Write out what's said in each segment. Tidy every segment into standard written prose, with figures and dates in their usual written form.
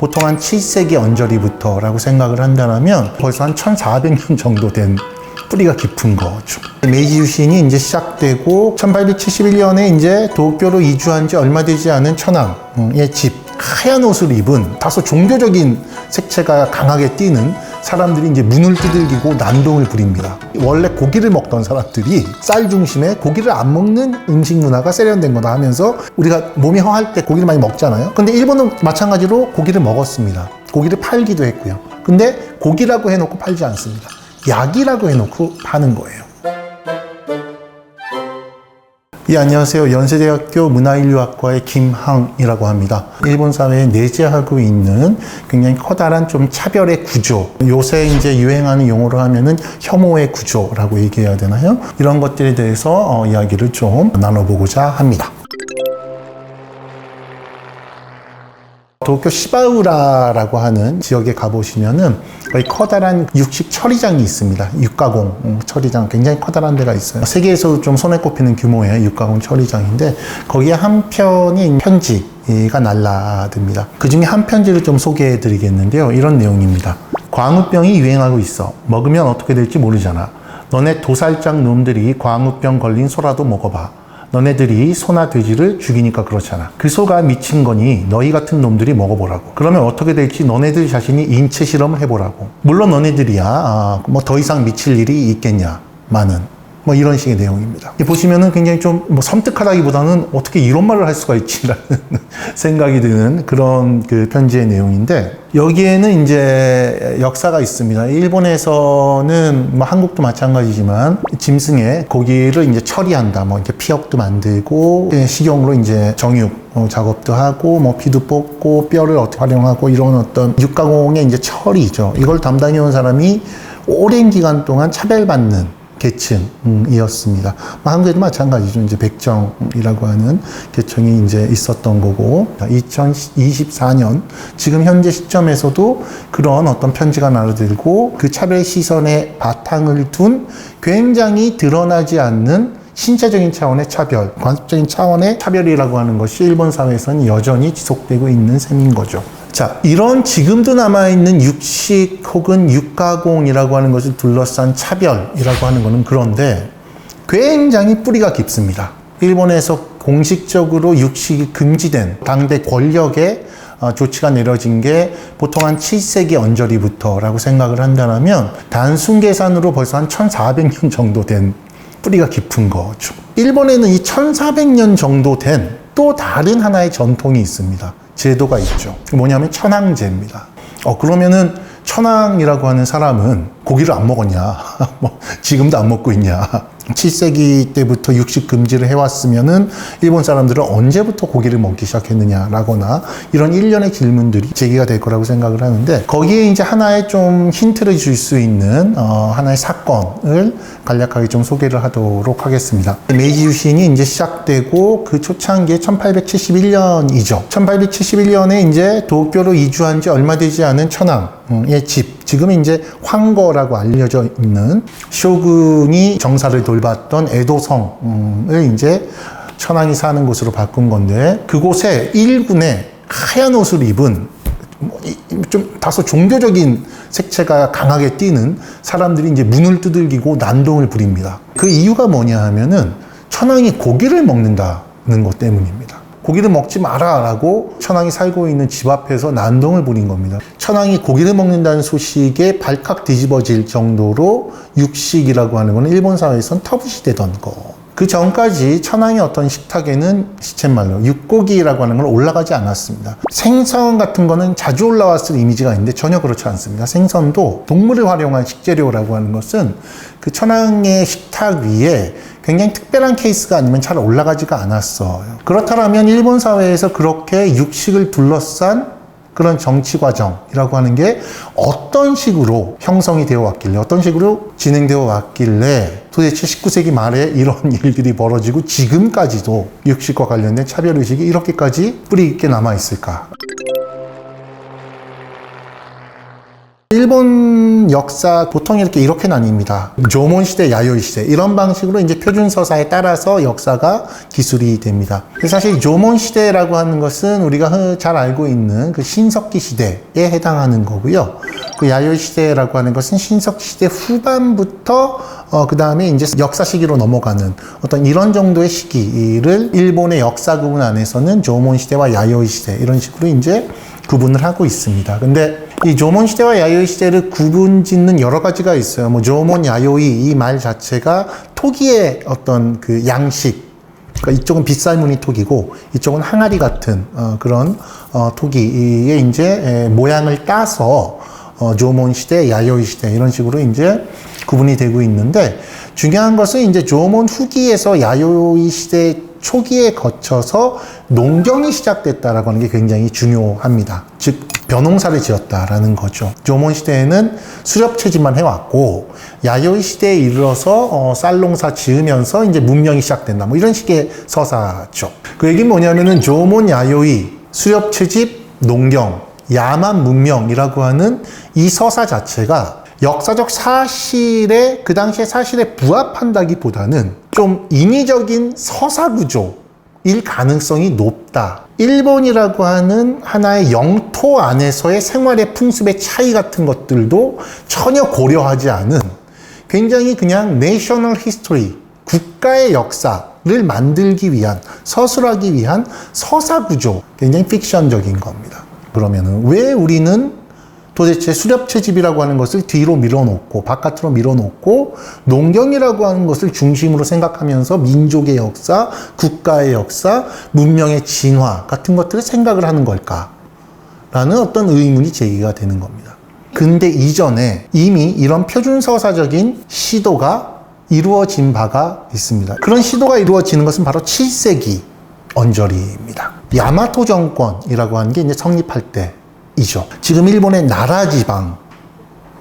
보통 한 7세기 언저리부터라고 생각을 한다면 벌써 한 1400년 정도 된 뿌리가 깊은 거죠. 메이지 유신이 이제 시작되고 1871년에 이제 도쿄로 이주한 지 얼마 되지 않은 천황의 집, 하얀 옷을 입은 다소 종교적인 색채가 강하게 띄는 사람들이 이제 문을 두들기고 난동을 부립니다. 원래 고기를 먹던 사람들이 쌀 중심에 고기를 안 먹는 음식 문화가 세련된 거다 하면서 우리가 몸이 허할 때 고기를 많이 먹잖아요. 근데 일본은 마찬가지로 고기를 먹었습니다. 고기를 팔기도 했고요. 근데 고기라고 해놓고 팔지 않습니다. 약이라고 해놓고 파는 거예요. 예, 안녕하세요. 연세대학교 문화인류학과의 김항이라고 합니다. 일본 사회에 내재하고 있는 굉장히 커다란 좀 차별의 구조. 요새 이제 유행하는 용어로 하면은 혐오의 구조라고 얘기해야 되나요? 이런 것들에 대해서 이야기를 좀 나눠보고자 합니다. 도쿄 시바우라라고 하는 지역에 가보시면은 거의 커다란 육식 처리장이 있습니다. 육가공 처리장, 굉장히 커다란 데가 있어요. 세계에서 좀 손에 꼽히는 규모의 육가공 처리장인데 거기에 한 편이 편지가 날라듭니다. 그 중에 한 편지를 좀 소개해 드리겠는데요. 이런 내용입니다. 광우병이 유행하고 있어. 먹으면 어떻게 될지 모르잖아. 너네 도살장 놈들이 광우병 걸린 소라도 먹어봐. 너네들이 소나 돼지를 죽이니까 그렇잖아. 그 소가 미친 거니 너희 같은 놈들이 먹어보라고. 그러면 어떻게 될지 너네들 자신이 인체 실험을 해보라고. 물론 너네들이야 뭐 더 이상 미칠 일이 있겠냐마는 뭐 이런 식의 내용입니다. 보시면은 굉장히 좀 뭐 섬뜩하다기보다는 어떻게 이런 말을 할 수가 있지라는 생각이 드는 그런 그 편지의 내용인데, 여기에는 이제 역사가 있습니다. 일본에서는 뭐 한국도 마찬가지지만 짐승의 고기를 이제 처리한다. 뭐 이렇게 피역도 만들고 식용으로 이제 정육 작업도 하고 뭐 피도 뽑고 뼈를 어떻게 활용하고 이런 어떤 육가공의 이제 처리죠. 이걸 담당해 온 사람이 오랜 기간 동안 차별받는 계층이었습니다. 한국에도 마찬가지죠. 이제 백정이라고 하는 계층이 이제 있었던 거고, 2024년 지금 현재 시점에서도 그런 어떤 편지가 날아들고 그 차별 시선에 바탕을 둔 굉장히 드러나지 않는 신체적인 차원의 차별, 관습적인 차원의 차별이라고 하는 것이 일본 사회에서는 여전히 지속되고 있는 셈인 거죠. 자, 이런 지금도 남아있는 육식 혹은 육가공이라고 하는 것을 둘러싼 차별이라고 하는 것은 그런데 굉장히 뿌리가 깊습니다. 일본에서 공식적으로 육식이 금지된 당대 권력의 조치가 내려진 게 보통 한 7세기 언저리부터라고 생각을 한다면 단순 계산으로 벌써 한 1400년 정도 된 뿌리가 깊은 거죠. 일본에는 이 1400년 정도 된 또 다른 하나의 전통이 있습니다. 제도가 있죠. 뭐냐면 천황제입니다. 그러면은 천황이라고 하는 사람은 고기를 안 먹었냐? 뭐 지금도 안 먹고 있냐? 7세기 때부터 육식 금지를 해왔으면은 일본 사람들은 언제부터 고기를 먹기 시작했느냐라거나 이런 일련의 질문들이 제기가 될 거라고 생각을 하는데, 거기에 이제 하나의 좀 힌트를 줄 수 있는 하나의 사건을 간략하게 좀 소개를 하도록 하겠습니다. 메이지 유신이 이제 시작되고 그 초창기에 1871년이죠. 1871년에 이제 도쿄로 이주한 지 얼마 되지 않은 천황의 집, 지금 이제 황거라고 알려져 있는 쇼군이 정사를 돌봤던 에도성을 이제 천황이 사는 곳으로 바꾼 건데, 그곳에 일군의 하얀 옷을 입은 좀 다소 종교적인 색채가 강하게 띄는 사람들이 이제 문을 두들기고 난동을 부립니다. 그 이유가 뭐냐 하면은 천황이 고기를 먹는다는 것 때문입니다. 고기를 먹지 마라 라고 천황이 살고 있는 집 앞에서 난동을 부린 겁니다. 천황이 고기를 먹는다는 소식에 발칵 뒤집어질 정도로 육식이라고 하는 것은 일본 사회에서는 터부시되던 거. 그 전까지 천황의 어떤 식탁에는 시쳇말로 육고기라고 하는 건 올라가지 않았습니다. 생선 같은 거는 자주 올라왔을 이미지가 있는데 전혀 그렇지 않습니다. 생선도 동물을 활용한 식재료라고 하는 것은 그 천황의 식탁 위에 굉장히 특별한 케이스가 아니면 잘 올라가지가 않았어요. 그렇다면 일본 사회에서 그렇게 육식을 둘러싼 그런 정치 과정이라고 하는 게 어떤 식으로 형성이 되어 왔길래, 어떤 식으로 진행되어 왔길래 도대체 19세기 말에 이런 일들이 벌어지고 지금까지도 육식과 관련된 차별의식이 이렇게까지 뿌리 있게 남아 있을까? 일본 역사 보통 이렇게 나뉩니다. 조몬 시대, 야요이 시대 이런 방식으로 이제 표준 서사에 따라서 역사가 기술이 됩니다. 사실 조몬 시대라고 하는 것은 우리가 잘 알고 있는 그 신석기 시대에 해당하는 거고요. 그 야요이 시대라고 하는 것은 신석기 시대 후반부터 그 다음에 이제 역사 시기로 넘어가는 어떤 이런 정도의 시기를 일본의 역사 구분 안에서는 조몬 시대와 야요이 시대 이런 식으로 이제 구분을 하고 있습니다. 근데 이 조몬 시대와 야요이 시대를 구분 짓는 여러 가지가 있어요. 뭐 조몬, 야요이 이 말 자체가 토기의 어떤 그 양식, 그러니까 이쪽은 빗살무늬 토기고 이쪽은 항아리 같은 그런 토기의 이제 모양을 따서 조몬 시대, 야요이 시대 이런 식으로 이제 구분이 되고 있는데 중요한 것은 이제 조몬 후기에서 야요이 시대 초기에 거쳐서 농경이 시작됐다라고 하는 게 굉장히 중요합니다. 즉 벼농사를 지었다라는 거죠. 조몬 시대에는 수렵채집만 해왔고 야요이 시대에 이르러서 쌀농사 지으면서 이제 문명이 시작된다. 뭐 이런 식의 서사죠. 그 얘기는 뭐냐면은 조몬, 야요이, 수렵채집, 농경, 야만 문명이라고 하는 이 서사 자체가 역사적 사실에 그 당시의 사실에 부합한다기보다는 좀 인위적인 서사 구조일 가능성이 높다. 일본이라고 하는 하나의 영토 안에서의 생활의 풍습의 차이 같은 것들도 전혀 고려하지 않은 굉장히 그냥 내셔널 히스토리, 국가의 역사를 만들기 위한, 서술하기 위한 서사 구조, 굉장히 픽션적인 겁니다. 그러면은 왜 우리는 도대체 수렵채집이라고 하는 것을 뒤로 밀어놓고 바깥으로 밀어놓고 농경이라고 하는 것을 중심으로 생각하면서 민족의 역사, 국가의 역사, 문명의 진화 같은 것들을 생각을 하는 걸까? 라는 어떤 의문이 제기가 되는 겁니다. 근데 이전에 이미 이런 표준서사적인 시도가 이루어진 바가 있습니다. 그런 시도가 이루어지는 것은 바로 7세기 언저리입니다. 야마토 정권이라고 하는 게 이제 성립할 때 이죠. 지금 일본의 나라 지방에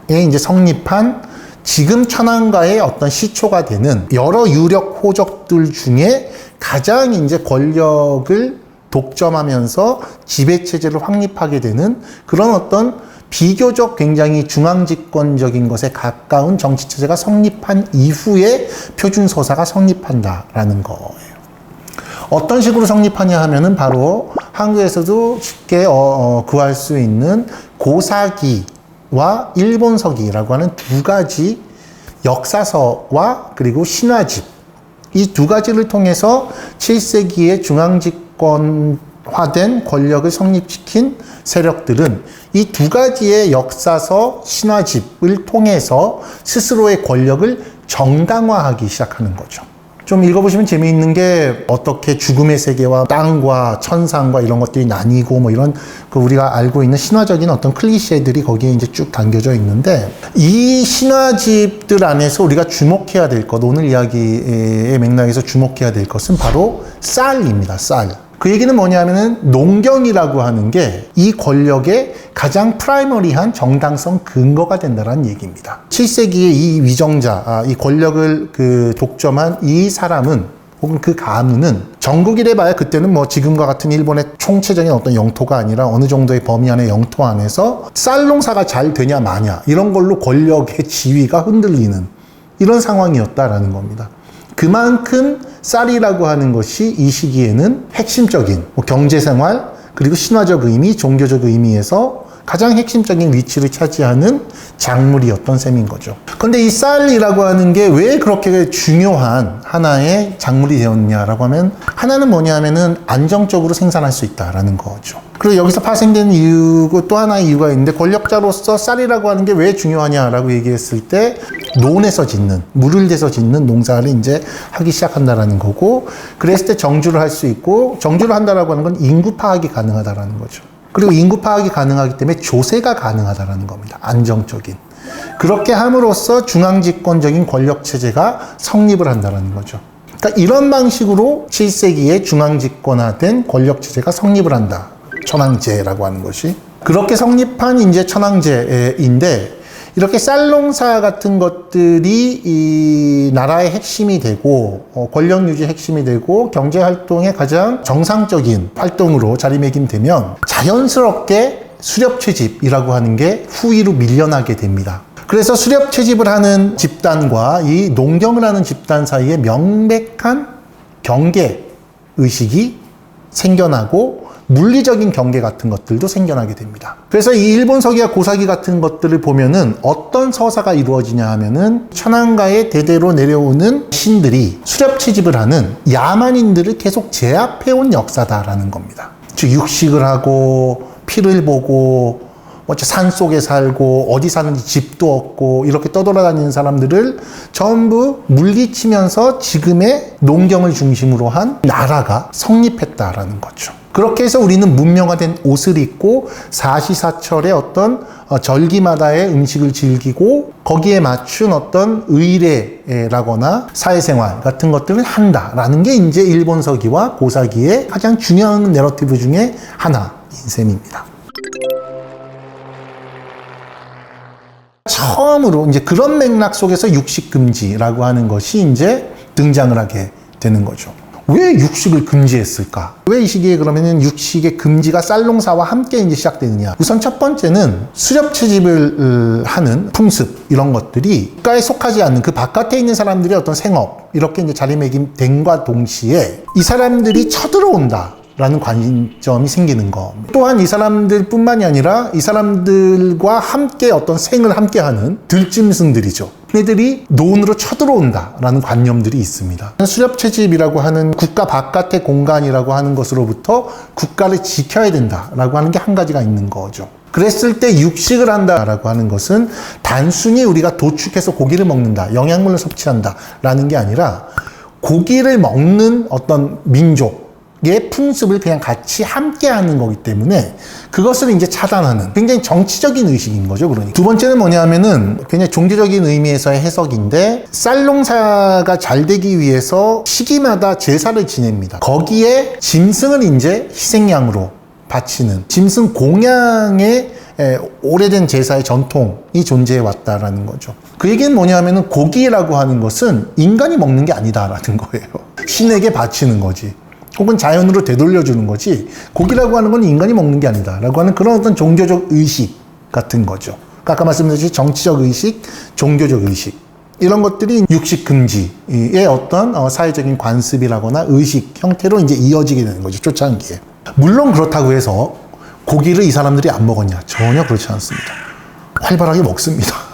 이제 성립한 지금 천황가의 어떤 시초가 되는 여러 유력 호족들 중에 가장 이제 권력을 독점하면서 지배체제를 확립하게 되는 그런 어떤 비교적 굉장히 중앙집권적인 것에 가까운 정치체제가 성립한 이후에 표준서사가 성립한다라는 거예요. 어떤 식으로 성립하냐 하면은 바로 한국에서도 쉽게 구할 수 있는 고사기와 일본서기라고 하는 두 가지 역사서와 그리고 신화집 이 두 가지를 통해서 7세기의 중앙집권화된 권력을 성립시킨 세력들은 이 두 가지의 역사서 신화집을 통해서 스스로의 권력을 정당화하기 시작하는 거죠. 좀 읽어보시면 재미있는 게 어떻게 죽음의 세계와 땅과 천상과 이런 것들이 나뉘고 뭐 이런 그 우리가 알고 있는 신화적인 어떤 클리셰들이 거기에 이제 쭉 담겨져 있는데 이 신화집들 안에서 우리가 주목해야 될 것, 오늘 이야기의 맥락에서 주목해야 될 것은 바로 쌀입니다. 쌀. 그 얘기는 뭐냐면은 농경이라고 하는 게 이 권력의 가장 프라이머리한 정당성 근거가 된다는 얘기입니다. 7세기의 이 위정자, 이 권력을 독점한 이 사람은 혹은 그 가문은 전국이래 봐야 그때는 뭐 지금과 같은 일본의 총체적인 어떤 영토가 아니라 어느 정도의 범위 안의 영토 안에서 쌀 농사가 잘 되냐 마냐 이런 걸로 권력의 지위가 흔들리는 이런 상황이었다라는 겁니다. 그만큼 쌀이라고 하는 것이 이 시기에는 핵심적인 경제생활 그리고 신화적 의미, 종교적 의미에서 가장 핵심적인 위치를 차지하는 작물이었던 셈인 거죠. 근데 이 쌀이라고 하는 게 왜 그렇게 중요한 하나의 작물이 되었냐라고 하면 하나는 뭐냐면은 안정적으로 생산할 수 있다라는 거죠. 그리고 여기서 파생된 이유고 또 하나의 이유가 있는데 권력자로서 쌀이라고 하는 게 왜 중요하냐라고 얘기했을 때 논에서 짓는, 물을 대서 짓는 농사를 이제 하기 시작한다라는 거고 그랬을 때 정주를 할 수 있고 정주를 한다라고 하는 건 인구 파악이 가능하다라는 거죠. 그리고 인구 파악이 가능하기 때문에 조세가 가능하다라는 겁니다. 안정적인. 그렇게 함으로써 중앙집권적인 권력체제가 성립을 한다는 거죠. 그러니까 이런 방식으로 7세기에 중앙집권화된 권력체제가 성립을 한다. 천황제라고 하는 것이. 그렇게 성립한 이제 천황제인데 이렇게 쌀농사 같은 것들이 이 나라의 핵심이 되고 권력 유지의 핵심이 되고 경제활동의 가장 정상적인 활동으로 자리매김되면 자연스럽게 수렵채집이라고 하는 게 후위로 밀려나게 됩니다. 그래서 수렵채집을 하는 집단과 이 농경을 하는 집단 사이에 명백한 경계의식이 생겨나고 물리적인 경계 같은 것들도 생겨나게 됩니다. 그래서 이 일본 서기와 고사기 같은 것들을 보면은 어떤 서사가 이루어지냐 하면은 천황가에 대대로 내려오는 신들이 수렵채집을 하는 야만인들을 계속 제압해온 역사다라는 겁니다. 즉 육식을 하고 피를 보고 산 속에 살고 어디 사는지 집도 없고 이렇게 떠돌아다니는 사람들을 전부 물리치면서 지금의 농경을 중심으로 한 나라가 성립했다라는 거죠. 그렇게 해서 우리는 문명화된 옷을 입고 사시사철의 어떤 절기마다의 음식을 즐기고 거기에 맞춘 어떤 의례라거나 사회생활 같은 것들을 한다라는 게 이제 일본 서기와 고사기의 가장 중요한 내러티브 중에 하나인 셈입니다. 처음으로 이제 그런 맥락 속에서 육식금지라고 하는 것이 이제 등장을 하게 되는 거죠. 왜 육식을 금지했을까? 왜 이 시기에 그러면은 육식의 금지가 쌀농사와 함께 이제 시작되느냐? 우선 첫 번째는 수렵채집을 하는 풍습, 이런 것들이 국가에 속하지 않는 그 바깥에 있는 사람들의 어떤 생업, 이렇게 이제 자리매김됨과 동시에 이 사람들이 쳐들어온다 라는 관점이 생기는 거. 또한 이 사람들 뿐만이 아니라 이 사람들과 함께 어떤 생을 함께 하는 들짐승들이죠. 얘들이 논으로 쳐들어온다 라는 관념들이 있습니다. 수렵채집이라고 하는 국가 바깥의 공간이라고 하는 것으로부터 국가를 지켜야 된다 라고 하는 게 한 가지가 있는 거죠. 그랬을 때 육식을 한다라고 하는 것은 단순히 우리가 도축해서 고기를 먹는다, 영양분을 섭취한다 라는 게 아니라 고기를 먹는 어떤 민족, 의 풍습을 그냥 같이 함께 하는 거기 때문에 그것을 이제 차단하는 굉장히 정치적인 의식인 거죠. 그러니까 두 번째는 뭐냐 하면은 굉장히 종교적인 의미에서의 해석인데 쌀농사가 잘 되기 위해서 시기마다 제사를 지냅니다. 거기에 짐승을 이제 희생양으로 바치는 짐승 공양의 오래된 제사의 전통이 존재해 왔다라는 거죠. 그 얘기는 뭐냐 하면은 고기라고 하는 것은 인간이 먹는 게 아니다라는 거예요. 신에게 바치는 거지. 혹은 자연으로 되돌려주는 거지 고기라고 하는 건 인간이 먹는 게 아니다 라고 하는 그런 어떤 종교적 의식 같은 거죠. 아까 말씀드렸듯이 정치적 의식, 종교적 의식 이런 것들이 육식 금지의 어떤 사회적인 관습이라거나 의식 형태로 이제 이어지게 되는 거죠. 초창기에. 물론 그렇다고 해서 고기를 이 사람들이 안 먹었냐? 전혀 그렇지 않습니다. 활발하게 먹습니다.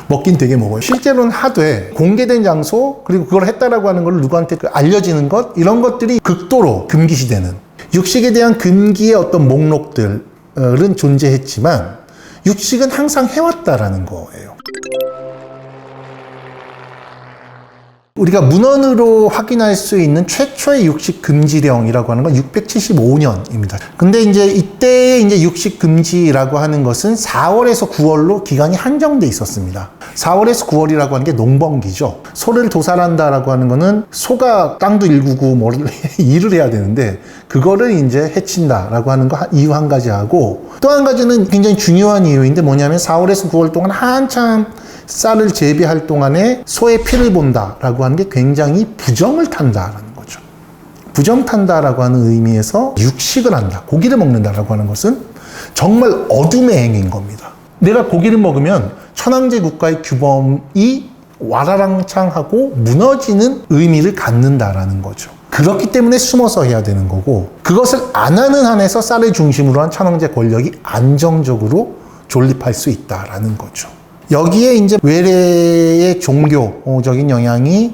먹긴 되게 먹어요. 실제로는 하되 공개된 장소 그리고 그걸 했다라고 하는 걸 누구한테 알려지는 것 이런 것들이 극도로 금기시되는 육식에 대한 금기의 어떤 목록들은 존재했지만 육식은 항상 해왔다라는 거예요. 우리가 문헌으로 확인할 수 있는 최초의 육식 금지령이라고 하는 건 675년입니다. 근데 이제 이때의 이제 육식 금지라고 하는 것은 4월에서 9월로 기간이 한정돼 있었습니다. 4월에서 9월이라고 하는 게 농번기죠. 소를 도살한다라고 하는 거는 소가 땅도 일구고 뭘 일을 해야 되는데 그거를 이제 해친다라고 하는 거 이유 한 가지 하고 또 한 가지는 굉장히 중요한 이유인데 뭐냐면 4월에서 9월 동안 한참 쌀을 재배할 동안에 소의 피를 본다라고 하는 게 굉장히 부정을 탄다라는 거죠. 부정 탄다라고 하는 의미에서 육식을 한다, 고기를 먹는다라고 하는 것은 정말 어둠의 행위인 겁니다. 내가 고기를 먹으면 천황제 국가의 규범이 와라랑창하고 무너지는 의미를 갖는다라는 거죠. 그렇기 때문에 숨어서 해야 되는 거고 그것을 안 하는 한에서 쌀을 중심으로 한 천황제 권력이 안정적으로 존립할 수 있다라는 거죠. 여기에 이제 외래의 종교적인 영향이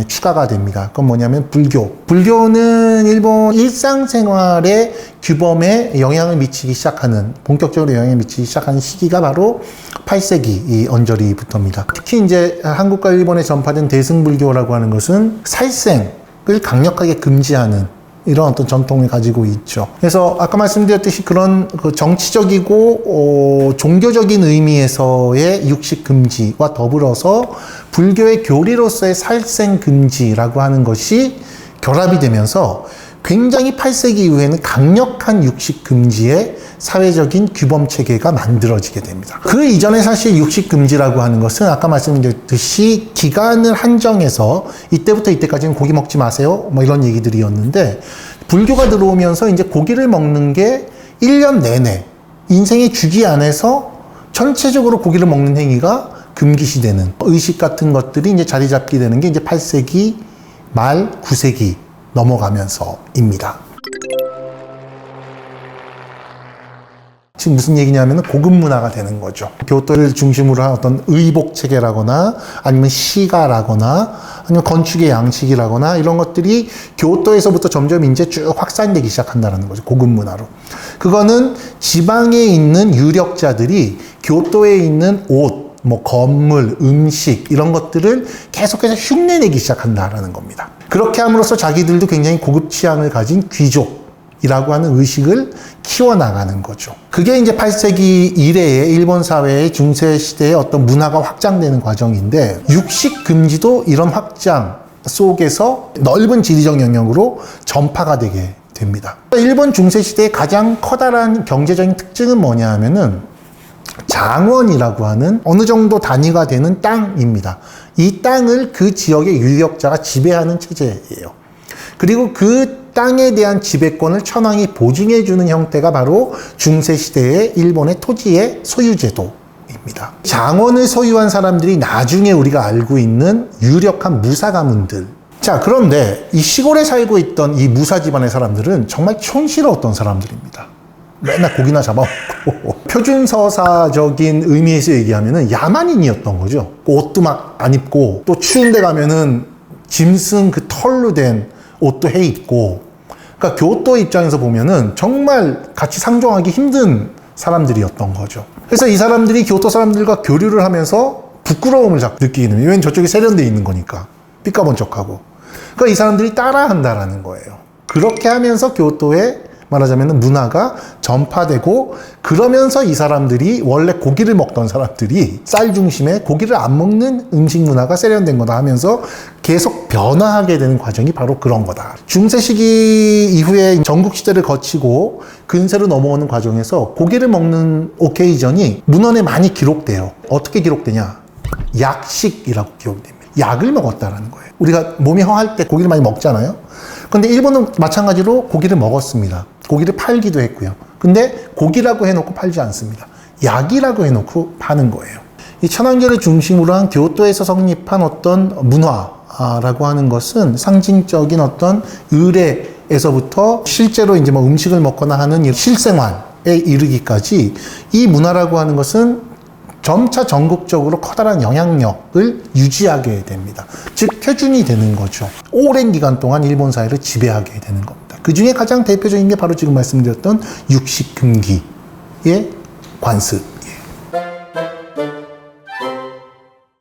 추가가 됩니다. 그건 뭐냐면 불교. 불교는 일본 일상생활의 규범에 영향을 미치기 시작하는, 본격적으로 영향을 미치기 시작하는 시기가 바로 8세기 이 언저리부터입니다. 특히 이제 한국과 일본에 전파된 대승불교라고 하는 것은 살생을 강력하게 금지하는 이런 어떤 전통을 가지고 있죠. 그래서 아까 말씀드렸듯이 그런 그 정치적이고 종교적인 의미에서의 육식 금지와 더불어서 불교의 교리로서의 살생 금지라고 하는 것이 결합이 되면서 굉장히 8세기 이후에는 강력한 육식 금지의 사회적인 규범 체계가 만들어지게 됩니다. 그 이전에 사실 육식 금지라고 하는 것은 아까 말씀드렸듯이 기간을 한정해서 이때부터 이때까지는 고기 먹지 마세요 뭐 이런 얘기들이었는데 불교가 들어오면서 이제 고기를 먹는 게 1년 내내 인생의 주기 안에서 전체적으로 고기를 먹는 행위가 금기시되는 의식 같은 것들이 이제 자리 잡게 되는 게 이제 8세기 말 9세기 넘어가면서입니다. 지금 무슨 얘기냐면 고급 문화가 되는 거죠. 교토를 중심으로 한 어떤 의복 체계라거나 아니면 시가라거나 아니면 건축의 양식이라거나 이런 것들이 교토에서부터 점점 이제 쭉 확산되기 시작한다는 거죠. 고급 문화로. 그거는 지방에 있는 유력자들이 교토에 있는 옷, 뭐 건물, 음식 이런 것들을 계속해서 흉내내기 시작한다라는 겁니다. 그렇게 함으로써 자기들도 굉장히 고급 취향을 가진 귀족이라고 하는 의식을 키워나가는 거죠. 그게 이제 8세기 이래에 일본 사회의 중세 시대의 어떤 문화가 확장되는 과정인데 육식 금지도 이런 확장 속에서 넓은 지리적 영역으로 전파가 되게 됩니다. 일본 중세 시대의 가장 커다란 경제적인 특징은 뭐냐 하면은 장원이라고 하는 어느 정도 단위가 되는 땅입니다. 이 땅을 그 지역의 유력자가 지배하는 체제예요. 그리고 그 땅에 대한 지배권을 천황이 보증해주는 형태가 바로 중세시대의 일본의 토지의 소유제도입니다. 장원을 소유한 사람들이 나중에 우리가 알고 있는 유력한 무사 가문들. 자, 그런데 이 시골에 살고 있던 이 무사 집안의 사람들은 정말 촌스러웠던 사람들입니다. 맨날 고기나 잡아먹고 표준서사적인 의미에서 얘기하면은 야만인이었던 거죠. 옷도 막 안 입고 또 추운 데 가면은 짐승 그 털로 된 옷도 해 입고, 그러니까 교토 입장에서 보면은 정말 같이 상종하기 힘든 사람들이었던 거죠. 그래서 이 사람들이 교토 사람들과 교류를 하면서 부끄러움을 자꾸 느끼게 됩니다. 왜냐면 저쪽에 세련되어 있는 거니까 삐까번쩍하고. 그러니까 이 사람들이 따라한다라는 거예요. 그렇게 하면서 교토의 말하자면 문화가 전파되고, 그러면서 이 사람들이 원래 고기를 먹던 사람들이 쌀 중심의 고기를 안 먹는 음식 문화가 세련된 거다 하면서 계속 변화하게 되는 과정이 바로 그런 거다. 중세 시기 이후에 전국시대를 거치고 근세로 넘어오는 과정에서 고기를 먹는 오케이전이 문헌에 많이 기록돼요. 어떻게 기록되냐? 약식이라고 기록됩니다. 약을 먹었다라는 거예요. 우리가 몸이 허할 때 고기를 많이 먹잖아요. 근데 일본은 마찬가지로 고기를 먹었습니다. 고기를 팔기도 했고요. 근데 고기라고 해놓고 팔지 않습니다. 약이라고 해놓고 파는 거예요. 이 천황제를 중심으로 한 교토에서 성립한 어떤 문화라고 하는 것은 상징적인 어떤 의례에서부터 실제로 이제 뭐 음식을 먹거나 하는 실생활에 이르기까지 이 문화라고 하는 것은 점차 전국적으로 커다란 영향력을 유지하게 됩니다. 즉 표준이 되는 거죠. 오랜 기간 동안 일본 사회를 지배하게 되는 겁니다. 그 중에 가장 대표적인 게 바로 지금 말씀드렸던 육식금기의 관습.